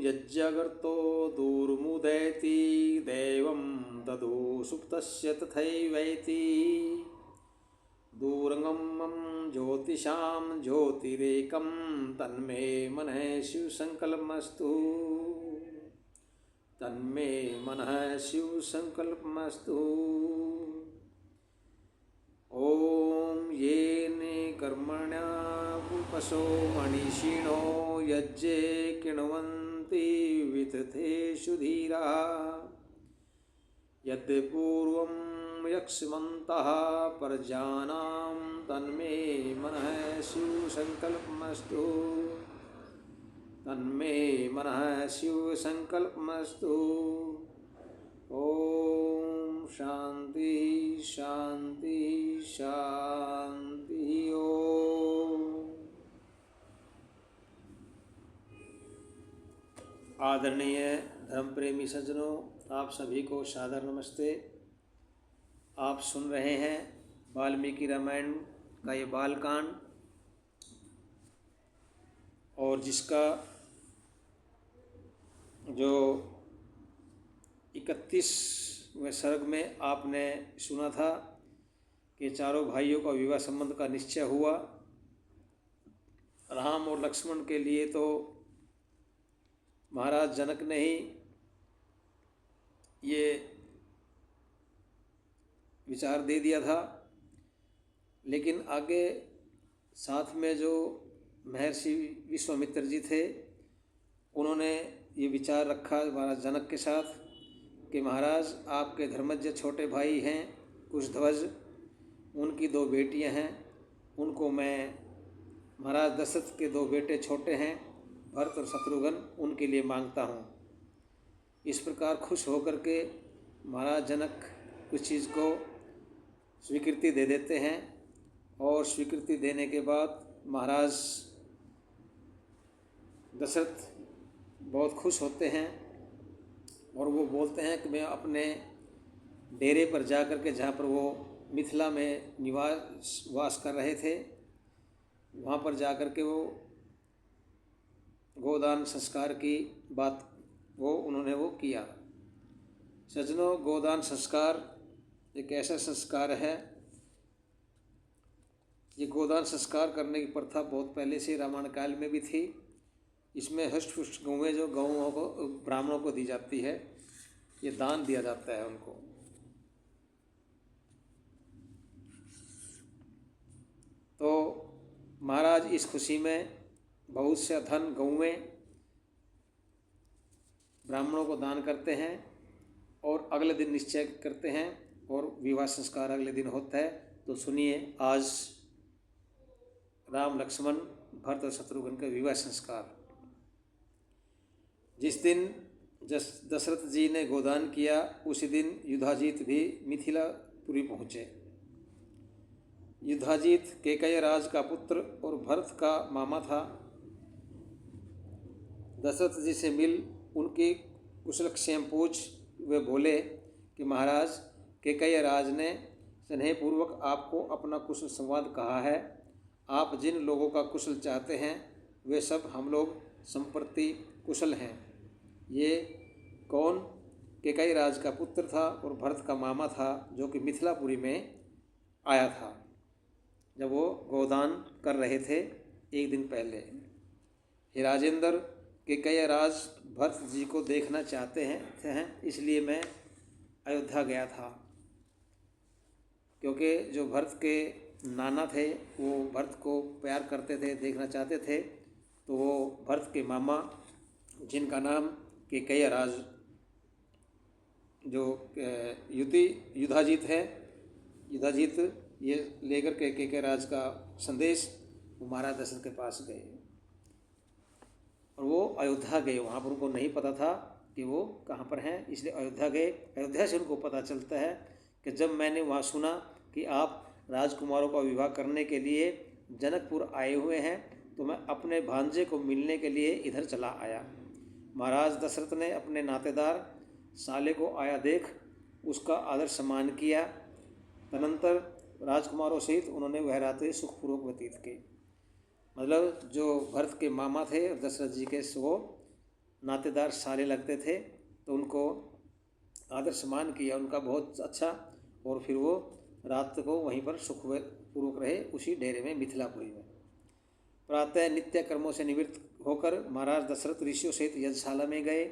यज्जगर्तो दूर्मुदैति दैवं तदु सुप्तस्य तथैवैति दूरगमं ज्योतिषां ज्योतिरेकं तन्मे मनः शिवसङ्कल्पमस्तु तन्मे मनः शिवसङ्कल्पमस्तु। ॐ येने कर्मण्यापुपसो मनीषिणो यज्ञे किण्वन्ति वितथेषु धीराः यद्पूर्वं यक्ष्मन्तः प्रजानां तन्मे मनः शिवसङ्कल्पमस्तु तन्मे मनः शिवसङ्कल्पमस्तु। ओम शांति शांति शांति। ओम। आदरणीय धर्म प्रेमी सज्जनों, आप सभी को सादर नमस्ते। आप सुन रहे हैं वाल्मीकि रामायण का ये बालकांड, और जिसका जो 31वें सर्ग में आपने सुना था कि चारों भाइयों का विवाह संबंध का निश्चय हुआ। राम और लक्ष्मण के लिए तो महाराज जनक ने ही ये विचार दे दिया था, लेकिन आगे साथ में जो महर्षि विश्वामित्र जी थे, उन्होंने ये विचार रखा महाराज जनक के साथ कि महाराज आपके धर्मज्ञ छोटे भाई हैं कुशध्वज, उनकी 2 बेटियां हैं, उनको मैं महाराज दशरथ के 2 बेटे छोटे हैं भरत और शत्रुघ्न, उनके लिए मांगता हूँ। इस प्रकार खुश होकर के महाराज जनक उस चीज़ को स्वीकृति दे देते हैं, और स्वीकृति देने के बाद महाराज दशरथ बहुत खुश होते हैं, और वो बोलते हैं कि मैं अपने डेरे पर जा कर के, जहाँ पर वो मिथिला में वास कर रहे थे, वहाँ पर जा कर के वो गोदान संस्कार की बात उन्होंने किया। सज्जनों, गोदान संस्कार एक ऐसा संस्कार है, ये गोदान संस्कार करने की प्रथा बहुत पहले से रामायण काल में भी थी। इसमें हष्ट-पुष्ट गौएँ जो गौओं को ब्राह्मणों को दी जाती है, ये दान दिया जाता है उनको। तो महाराज इस खुशी में बहुत से धन गौएँ ब्राह्मणों को दान करते हैं, और अगले दिन निश्चय करते हैं, और विवाह संस्कार अगले दिन होता है। तो सुनिए आज राम लक्ष्मण भरत और शत्रुघ्न का विवाह संस्कार। जिस दिन दशरथ जी ने गोदान किया, उसी दिन युधाजीत भी मिथिलापुरी पहुँचे। युधाजीत कैकेयी राज का पुत्र और भरत का मामा था। दशरथ जी से मिल उनकी कुशलक्षेम पूछ वे बोले कि महाराज कैकेयी राज ने स्नेहपूर्वक आपको अपना कुशल संवाद कहा है। आप जिन लोगों का कुशल चाहते हैं वे सब हम लोग संप्रति कुशल हैं। ये कौन? कैकेयी राज का पुत्र था और भरत का मामा था, जो कि मिथिलापुरी में आया था जब वो गोदान कर रहे थे एक दिन पहले। हे राजेंद्र, कैकेयी राज भरत जी को देखना चाहते हैं, इसलिए मैं अयोध्या गया था। क्योंकि जो भरत के नाना थे वो भरत को प्यार करते थे, देखना चाहते थे, तो वो भरत के मामा जिनका नाम कैकेयी राज जो युधाजीत है, युधाजीत ये लेकर के कैकेयी राज का संदेश वो महाराज दशरथ के पास गए, और वो अयोध्या गए। वहाँ पर उनको नहीं पता था कि वो कहाँ पर हैं, इसलिए अयोध्या गए। अयोध्या से उनको पता चलता है कि जब मैंने वहाँ सुना कि आप राजकुमारों का विवाह करने के लिए जनकपुर आए हुए हैं, तो मैं अपने भांजे को मिलने के लिए इधर चला आया। महाराज दशरथ ने अपने नातेदार साले को आया देख उसका आदर सम्मान किया। तदनंतर राजकुमारों सहित उन्होंने वह रात्रि सुखपूर्वक व्यतीत की। मतलब जो भरत के मामा थे दशरथ जी के, वो नातेदार साले लगते थे, तो उनको आदर सम्मान किया उनका बहुत अच्छा, और फिर वो रात को वहीं पर सुखपूर्वक रहे उसी डेरे में, मिथिलापुरी में। प्रातः नित्य कर्मों से निवृत्त होकर महाराज दशरथ ऋषियों सहित यज्ञशाला में गए।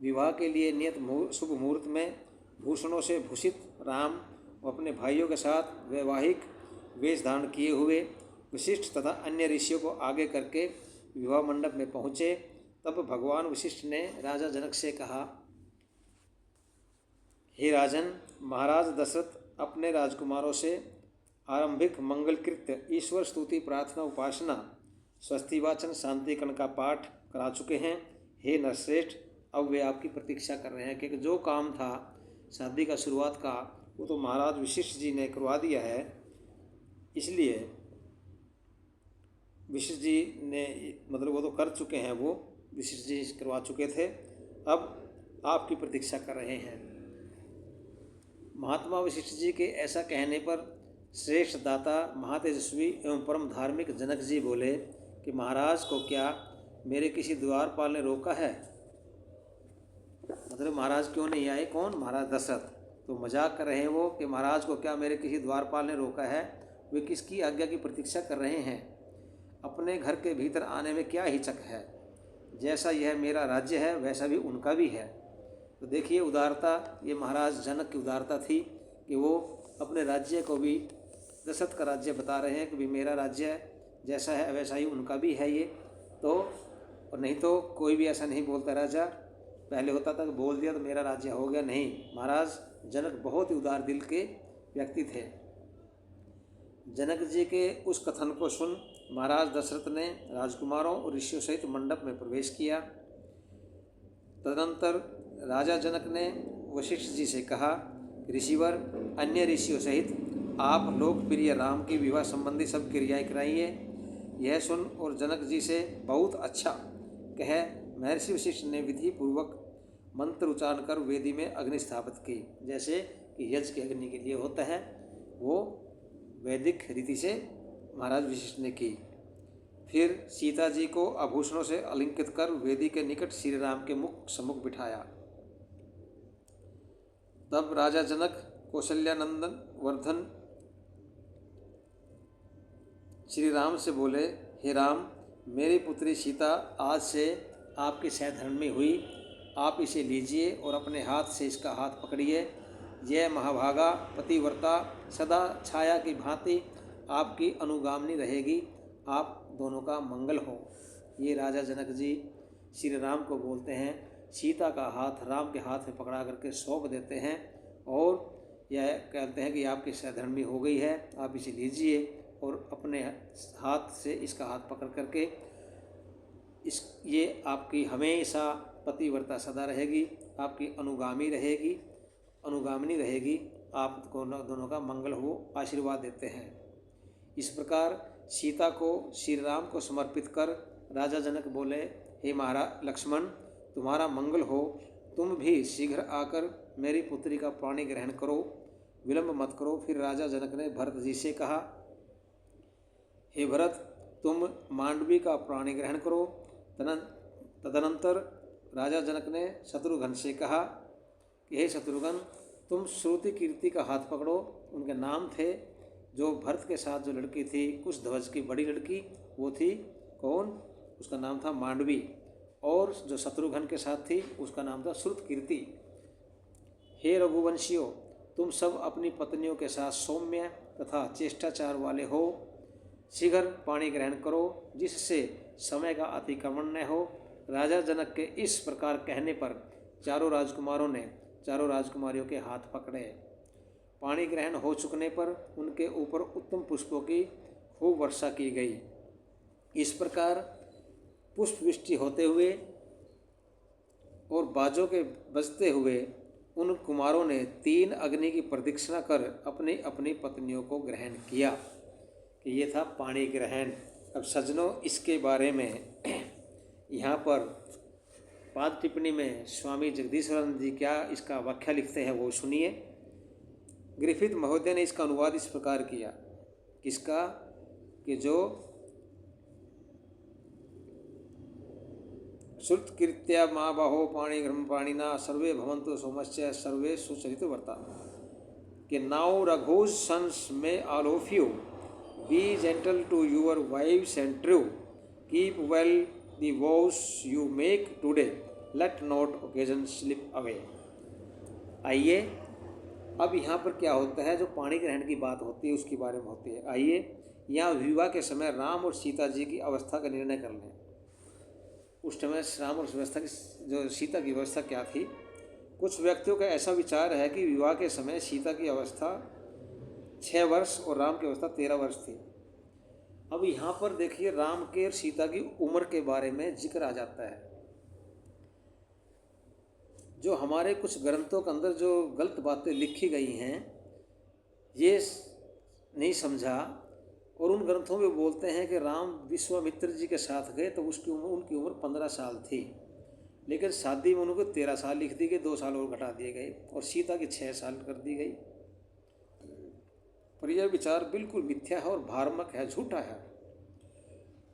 विवाह के लिए नियत शुभ मुहूर्त में भूषणों से भूषित राम अपने भाइयों के साथ वैवाहिक वेश धारण किए हुए वशिष्ठ तथा अन्य ऋषियों को आगे करके विवाह मंडप में पहुँचे। तब भगवान वशिष्ठ ने राजा जनक से कहा, हे राजन, महाराज दशरथ अपने राजकुमारों से आरंभिक मंगलकृत्य ईश्वर स्तुति प्रार्थना उपासना स्वस्ति वाचन शांतिकरण का पाठ करा चुके हैं। हे नरश्रेष्ठ, अब वे आपकी प्रतीक्षा कर रहे हैं, क्योंकि जो काम था शादी का शुरुआत का वो तो महाराज वशिष्ठ जी ने करवा दिया है। इसलिए वशिष्ठ जी ने मतलब वो तो कर चुके हैं, वो वशिष्ठ जी करवा चुके थे, अब आपकी प्रतीक्षा कर रहे हैं। महात्मा वशिष्ठ जी के ऐसा कहने पर श्रेष्ठ दाता महातेजस्वी एवं परम धार्मिक जनक जी बोले कि महाराज को क्या मेरे किसी द्वारपाल ने रोका है? मतलब महाराज क्यों नहीं आए? कौन? महाराज दशरथ। तो मजाक कर रहे हैं वो कि महाराज को क्या मेरे किसी द्वारपाल ने रोका है? वे किसकी आज्ञा की प्रतीक्षा कर रहे हैं? अपने घर के भीतर आने में क्या हिचक है? जैसा यह मेरा राज्य है वैसा भी उनका भी है। तो देखिए उदारता, ये महाराज जनक की उदारता थी कि वो अपने राज्य को भी दशरथ का राज्य बता रहे हैं कि भी मेरा राज्य जैसा है वैसा ही उनका भी है ये। तो और नहीं तो कोई भी ऐसा नहीं बोलता राजा, पहले होता था कि बोल दिया तो मेरा राज्य हो गया, नहीं, महाराज जनक बहुत ही उदार दिल के व्यक्ति थे। जनक जी के उस कथन को सुन महाराज दशरथ ने राजकुमारों और ऋषियों सहित मंडप में प्रवेश किया। तदनंतर राजा जनक ने वशिष्ठ जी से कहा, ऋषिवर, अन्य ऋषियों सहित आप लोकप्रिय राम की विवाह संबंधी सब क्रियाएं कराइए। यह सुन और जनक जी से बहुत अच्छा कह महर्षि वशिष्ठ ने विधि पूर्वक मंत्र उच्चारण कर वेदी में अग्नि स्थापित की। जैसे कि यज्ञ के अग्नि के लिए होता है, वो वैदिक रीति से महाराज वशिष्ठ ने की। फिर सीता जी को आभूषणों से अलंकृत कर वेदी के निकट श्री राम के मुख सम्मुख बिठाया। तब राजा जनक कौशल्यानंदन वर्धन श्री राम से बोले, हे राम, मेरी पुत्री सीता आज से आपकी सहधर्मी हुई। आप इसे लीजिए और अपने हाथ से इसका हाथ पकड़िए। यह महाभागा पतिव्रता सदा छाया की भांति आपकी अनुगामिनी रहेगी। आप दोनों का मंगल हो। ये राजा जनक जी श्री राम को बोलते हैं, सीता का हाथ राम के हाथ में पकड़ा करके सौंप देते हैं और यह कहते हैं कि आपकी सहधर्मी हो गई है, आप इसे लीजिए और अपने हाथ से इसका हाथ पकड़ करके ये आपकी हमेशा पतिव्रता सदा रहेगी, आपकी अनुगामी रहेगी, अनुगामिनी रहेगी, आप दोनों का मंगल हो, आशीर्वाद देते हैं। इस प्रकार सीता को श्री राम को समर्पित कर राजा जनक बोले, हे महाराज लक्ष्मण, तुम्हारा मंगल हो, तुम भी शीघ्र आकर मेरी पुत्री का पाणी ग्रहण करो, विलंब मत करो। फिर राजा जनक ने भरत जी से कहा, हे भरत, तुम मांडवी का पाणी ग्रहण करो। तदनंतर राजा जनक ने शत्रुघ्न से कहा कि हे शत्रुघ्न, तुम श्रुति कीर्ति का हाथ पकड़ो। उनके नाम थे, जो भरत के साथ जो लड़की थी कुशध्वज की बड़ी लड़की, वो थी कौन? उसका नाम था मांडवी। और जो शत्रुघ्न के साथ थी उसका नाम था श्रुत कीर्ति। हे रघुवंशियों, तुम सब अपनी पत्नियों के साथ सौम्य तथा चेष्टाचार वाले हो। शीघ्र पाणी ग्रहण करो, जिससे समय का अतिक्रमण न हो। राजा जनक के इस प्रकार कहने पर चारों राजकुमारों ने चारों राजकुमारियों के हाथ पकड़े। पाणी ग्रहण हो चुकने पर उनके ऊपर उत्तम पुष्पों की खूब वर्षा की गई। इस प्रकार पुष्पवृष्टि होते हुए और बाजों के बजते हुए उन कुमारों ने 3 अग्नि की प्रदक्षिणा कर अपनी अपनी पत्नियों को ग्रहण किया। कि ये था पाणी ग्रहण। अब सज्जनों, इसके बारे में यहाँ पर पाद टिप्पणी में स्वामी जगदीशानंद जी क्या इसका व्याख्या लिखते हैं वो सुनिए। ग्रिफिथ महोदय ने इसका अनुवाद इस प्रकार किया, किसका? कि जो श्रुतकीर्त्या माँ बाहो पाणी घ्रम पाणिना सर्वे भवन्तु सोमस्य सर्वे सुचरित वर्ता कि नाउ रघुज सन्स में all of you be gentle to your wives and true keep well the vows you make today let not occasion slip away. आइए अब यहाँ पर क्या होता है, जो पाणी ग्रहण की बात होती है उसके बारे में होती है। आइए यहाँ विवाह के समय राम और सीता जी की अवस्था का निर्णय कर लें। उस समय राम और व्यवस्था की जो सीता की अवस्था क्या थी। कुछ व्यक्तियों का ऐसा विचार है कि विवाह के समय सीता की अवस्था 6 वर्ष और राम की अवस्था 13 वर्ष थी। अब यहाँ पर देखिए राम के और सीता की उम्र के बारे में जिक्र आ जाता है। जो हमारे कुछ ग्रंथों के अंदर जो गलत बातें लिखी गई हैं ये नहीं समझा, और उन ग्रंथों में बोलते हैं कि राम विश्वामित्र जी के साथ गए तो उनकी उम्र 15 साल थी, लेकिन शादी में उनको 13 साल लिख दी गई, 2 साल और घटा दिए गए और सीता की 6 साल कर दी गई। पर यह विचार बिल्कुल मिथ्या है और भ्रामक है, झूठा है।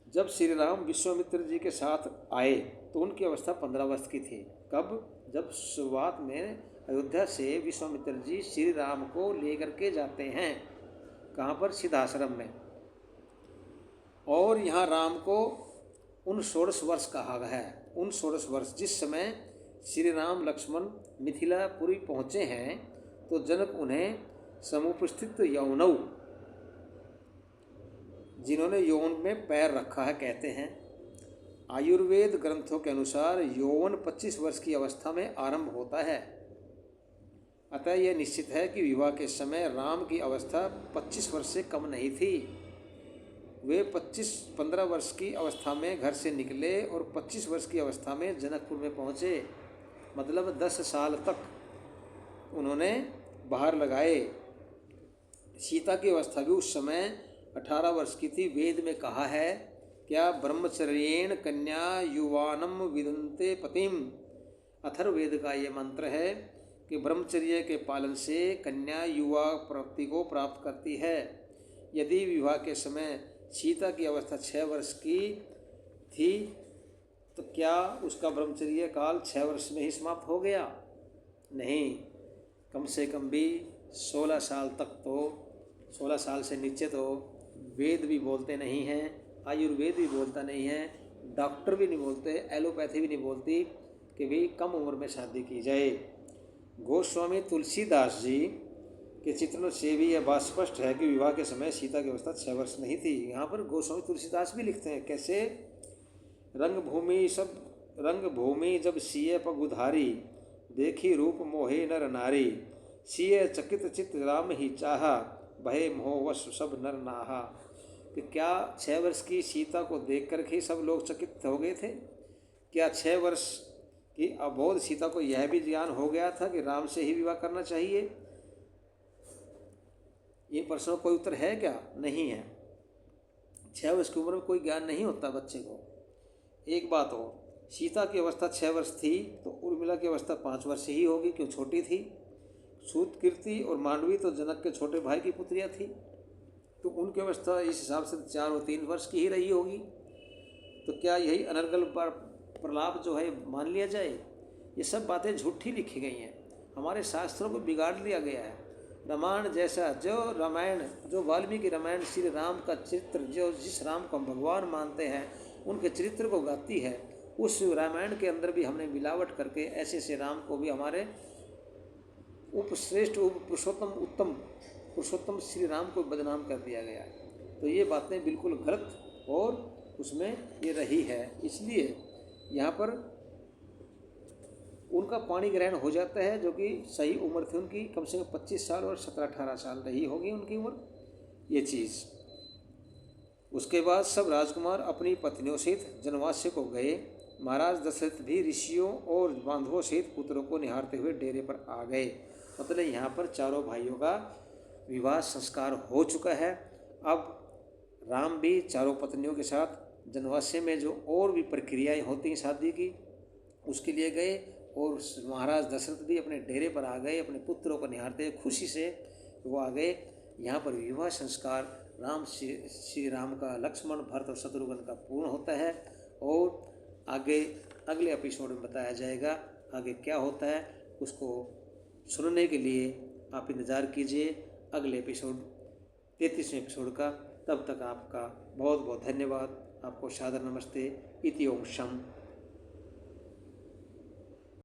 जब श्री राम विश्वामित्र जी के साथ आए तो उनकी अवस्था 15 वर्ष की थी। कब? जब शुरुआत में अयोध्या से विश्वामित्र जी श्री राम को लेकर के जाते हैं, कहाँ पर? सिद्धाश्रम में। और यहाँ राम को 16 वर्ष कहा गया है। 16 वर्ष जिस समय श्री राम लक्ष्मण मिथिलापुरी पहुँचे हैं तो जनक उन्हें समुपस्थित यौनौ, जिन्होंने यौवन में पैर रखा है, कहते हैं। आयुर्वेद ग्रंथों के अनुसार यौवन 25 वर्ष की अवस्था में आरंभ होता है। अतः यह निश्चित है कि विवाह के समय राम की अवस्था 25 वर्ष से कम नहीं थी। वे 15 वर्ष की अवस्था में घर से निकले और 25 वर्ष की अवस्था में जनकपुर में पहुँचे। मतलब 10 साल तक उन्होंने बाहर लगाए। सीता की अवस्था भी उस समय 18 वर्ष की थी। वेद में कहा है क्या? ब्रह्मचर्येण कन्या युवानम विदन्ते पतिम। अथर्ववेद का ये मंत्र है कि ब्रह्मचर्य के पालन से कन्या युवा प्राप्ति को प्राप्त करती है। यदि विवाह के समय सीता की अवस्था 6 वर्ष की थी तो क्या उसका ब्रह्मचर्य काल 6 वर्ष में ही समाप्त हो गया? नहीं, कम से कम भी 16 साल तक तो, 16 साल से नीचे तो वेद भी बोलते नहीं हैं, आयुर्वेद भी बोलता नहीं है, डॉक्टर भी नहीं बोलते, एलोपैथी भी नहीं बोलती कि भी कम उम्र में शादी की जाए। गोस्वामी तुलसीदास जी के चित्रण से भी यह बात स्पष्ट है कि विवाह के समय सीता की अवस्था 6 वर्ष नहीं थी। यहाँ पर गोस्वामी तुलसीदास भी लिखते हैं कैसे? रंग भूमि जब सिय पग उधारी, देखी रूप मोहे नर नारी, सिय चकित चित्त राम ही चाहा, भय मोह वश सब नर नाहा। कि क्या 6 वर्ष की सीता को देख कर के सब लोग चकित हो गए थे? क्या 6 वर्ष की अबोध सीता को यह भी ज्ञान हो गया था कि राम से ही विवाह करना चाहिए? इन प्रश्नों का कोई उत्तर है क्या? नहीं है। 6 वर्ष की उम्र में कोई ज्ञान नहीं होता बच्चे को। एक बात हो, सीता की अवस्था 6 वर्ष थी तो उर्मिला की अवस्था 5 वर्ष ही होगी, क्यों? छोटी थी। सूतकीर्ति और मांडवी तो जनक के छोटे भाई की पुत्रियाँ थी, तो उनकी अवस्था इस हिसाब से 4 और 3 वर्ष की ही रही होगी। तो क्या यही अनर्गल प्रलाप जो है मान लिया जाए? ये सब बातें झूठी लिखी गई हैं, हमारे शास्त्रों को बिगाड़ लिया गया है। रामायण जैसा जो वाल्मीकि रामायण श्री राम का चरित्र, जो जिस राम को हम भगवान मानते हैं उनके चरित्र को गाती है, उस रामायण के अंदर भी हमने मिलावट करके ऐसे ऐसे राम को भी हमारे उपश्रेष्ठ पुरुषोत्तम श्री राम को बदनाम कर दिया गया है। तो ये बातें बिल्कुल गलत और उसमें ये रही है। इसलिए यहाँ पर उनका पाणी ग्रहण हो जाता है, जो कि सही उम्र थी उनकी, कम से कम 25 साल और 17-18 साल रही होगी उनकी उम्र, ये चीज़। उसके बाद सब राजकुमार अपनी पत्नियों सहित जनवास्य को गए। महाराज दशरथ भी ऋषियों और बांधवों सहित पुत्रों को निहारते हुए डेरे पर आ गए। मतलब यहाँ पर चारों भाइयों का विवाह संस्कार हो चुका है। अब राम भी चारों पत्नियों के साथ जनवास्य में जो और भी प्रक्रियाएं होती हैं शादी की, उसके लिए गए, और महाराज दशरथ भी अपने डेरे पर आ गए, अपने पुत्रों को निहारते हुए खुशी से वो आ गए। यहाँ पर विवाह संस्कार श्री राम का, लक्ष्मण, भरत और शत्रुघ्न का पूर्ण होता है। और आगे अगले एपिसोड में बताया जाएगा। आगे क्या होता है उसको सुनने के लिए आप इंतज़ार कीजिए अगले एपिसोड 33वें एपिसोड का। तब तक आपका बहुत बहुत धन्यवाद। आपको सादर नमस्ते। इति ओम शम।